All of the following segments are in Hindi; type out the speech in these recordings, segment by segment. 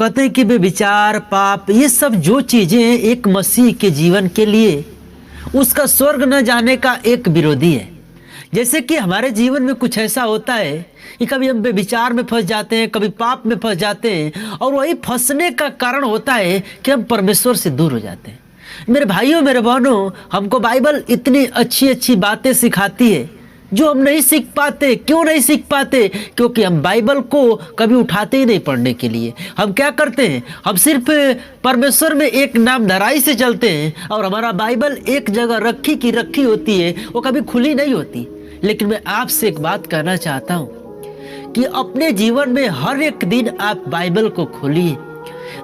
कहते हैं कि बेविचार, पाप, ये सब जो चीज़ें एक मसीह के जीवन के लिए उसका स्वर्ग न जाने का एक विरोधी है। जैसे कि हमारे जीवन में कुछ ऐसा होता है कि कभी हम बेविचार में फंस जाते हैं, कभी पाप में फंस जाते हैं, और वही फंसने का कारण होता है कि हम परमेश्वर से दूर हो जाते हैं। मेरे भाइयों, मेरे बहनों, हमको बाइबल इतनी अच्छी अच्छी बातें सिखाती है जो हम नहीं सीख पाते। क्यों नहीं सीख पाते? क्योंकि हम बाइबल को कभी उठाते ही नहीं पढ़ने के लिए। हम क्या करते हैं? हम सिर्फ परमेश्वर में एक नामधराई से चलते हैं और हमारा बाइबल एक जगह रखी की रखी होती है, वो कभी खुली नहीं होती। लेकिन मैं आपसे एक बात कहना चाहता हूँ कि अपने जीवन में हर एक दिन आप बाइबल को खोलिए।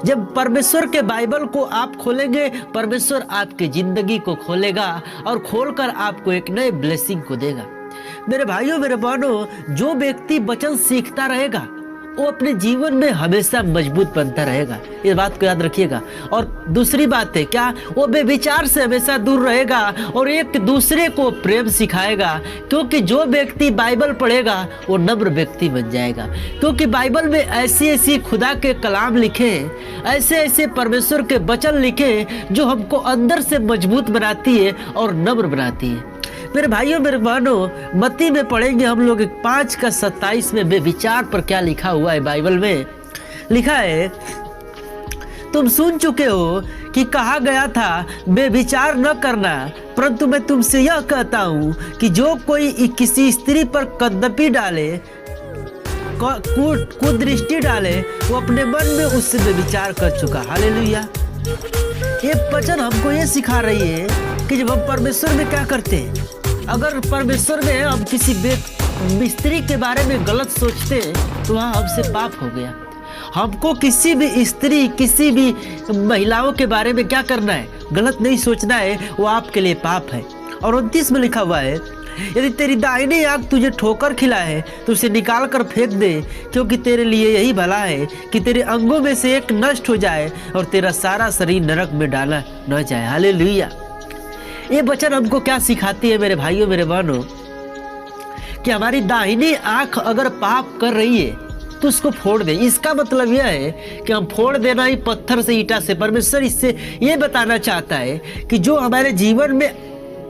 जब परमेश्वर के बाइबल को आप खोलेंगे, परमेश्वर आपकी जिंदगी को खोलेगा और खोलकर आपको एक नए ब्लेसिंग को देगा। मेरे भाइयों, मेरे बहनों, जो व्यक्ति वचन सीखता रहेगा वो अपने जीवन में हमेशा मजबूत बनता रहेगा। इस बात को याद रखिएगा। और दूसरी बात है क्या? वो बेविचार से हमेशा दूर रहेगा और एक दूसरे को प्रेम सिखाएगा। क्योंकि जो व्यक्ति बाइबल पढ़ेगा वो नम्र व्यक्ति बन जाएगा। क्योंकि बाइबल में ऐसी ऐसी खुदा के कलाम लिखे, ऐसे ऐसे परमेश्वर के वचन लिखे जो हमको अंदर से मजबूत बनाती है और नम्र बनाती है। मेरे भाइयों, मेरे बहनों, मत्ती में पढ़ेंगे हम लोग 5:27 में बेविचार पर क्या लिखा हुआ है। बाइबल में लिखा है, तुम सुन चुके हो कि कहा गया था बेविचार न करना, परंतु मैं तुमसे यह कहता हूँ कि जो कोई किसी स्त्री पर कदपी डाले, कुदृष्टि डाले, वो अपने मन में उससे बेविचार कर चुका। हालेलुया। ये वचन हमको ये सिखा रही है कि जब हम परमेश्वर में क्या करते हैं, अगर परमेश्वर में हम किसी स्त्री के बारे में गलत सोचते हैं तो वहाँ हमसे पाप हो गया। हमको किसी भी स्त्री, किसी भी महिलाओं के बारे में क्या करना है? गलत नहीं सोचना है, वो आपके लिए पाप है। और 29 में लिखा हुआ है, यदि तेरी दाहिनी आंख तुझे ठोकर खिलाए तो उसे निकाल कर फेंक दे, क्योंकि तेरे लिए यही भला है कि तेरे अंगों में से एक नष्ट हो जाए और तेरा सारा शरीर नरक में डाला न जाए। हालेलुया। ये वचन हमको क्या सिखाती है मेरे भाइयों, मेरे बहनों, कि हमारी दाहिनी आंख अगर पाप कर रही है तो उसको फोड़ दे। इसका मतलब यह है कि हम फोड़ देना ही पत्थर से, ईंटा से। परमेश्वर इससे ये बताना चाहता है कि जो हमारे जीवन में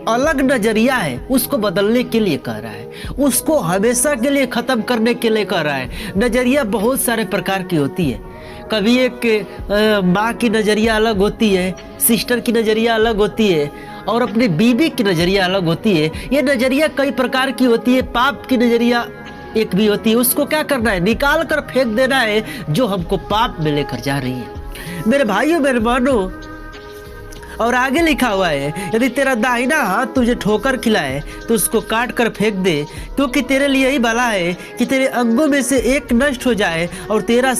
अलग नजरिया है उसको बदलने के लिए कह रहा है, उसको हमेशा के लिए खत्म करने के लिए कह रहा है। नजरिया बहुत सारे प्रकार की होती है। कभी एक माँ की नजरिया अलग होती है, सिस्टर की नजरिया अलग होती है, और अपनी बीवी की नजरिया अलग होती है। ये नजरिया कई प्रकार की होती है। पाप की नजरिया एक भी होती है, उसको क्या करना है? निकाल कर फेंक देना है, जो हमको पाप में लेकर जा रही है। मेरे भाइयों, मेरे बहनों, और आगे लिखा हुआ है, यदि तेरा दाहिना हाथ तुझे ठोकर खिलाए तो उसको काट कर फेंक दे, क्योंकि तेरे लिए यही भला है कि तेरे अंगों में से एक नष्ट हो जाए और तेरा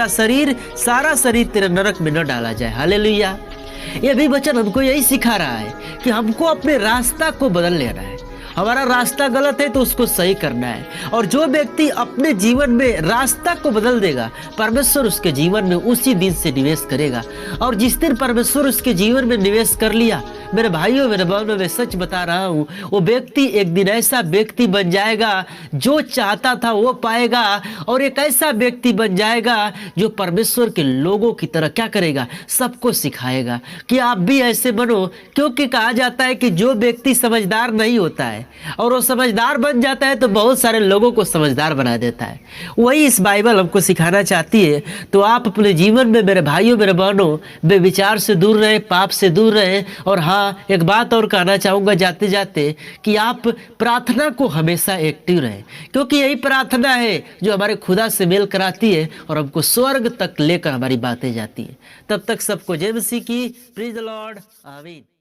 शरीर सारा शरीर तेरे नरक में न डाला जाए। हालेलुया। ये भी वचन हमको यही सिखा रहा है कि हमको अपने रास्ता को बदल लेना है। हमारा रास्ता गलत है तो उसको सही करना है। और जो व्यक्ति अपने जीवन में रास्ता को बदल देगा, परमेश्वर उसके जीवन में उसी दिन से निवेश करेगा। और जिस दिन परमेश्वर उसके जीवन में निवेश कर लिया, मेरे भाइयों, मेरे बहनों, मैं सच बता रहा हूँ, वो व्यक्ति एक दिन ऐसा व्यक्ति बन जाएगा जो चाहता था वो पाएगा। और एक ऐसा व्यक्ति बन जाएगा जो परमेश्वर के लोगों की तरह क्या करेगा? सबको सिखाएगा कि आप भी ऐसे बनो। क्योंकि कहा जाता है कि जो व्यक्ति समझदार नहीं होता है और वो समझदार बन जाता है तो बहुत सारे लोगों को समझदार बना देता है। वही इस बाइबल हमको सिखाना चाहती है। तो आप अपने जीवन में मेरे भाइयों, मेरे बहनों, बेविचार से दूर रहें, पाप से दूर रहें। और हाँ, एक बात और कहना चाहूँगा जाते जाते कि आप प्रार्थना को हमेशा एक्टिव रहें, क्योंकि यही प्रार्थना है जो हमारे खुदा से मेल कराती है और हमको स्वर्ग तक लेकर हमारी बातें जाती है। तब तक सबको जय मसीह की। Praise the Lord. आमीन।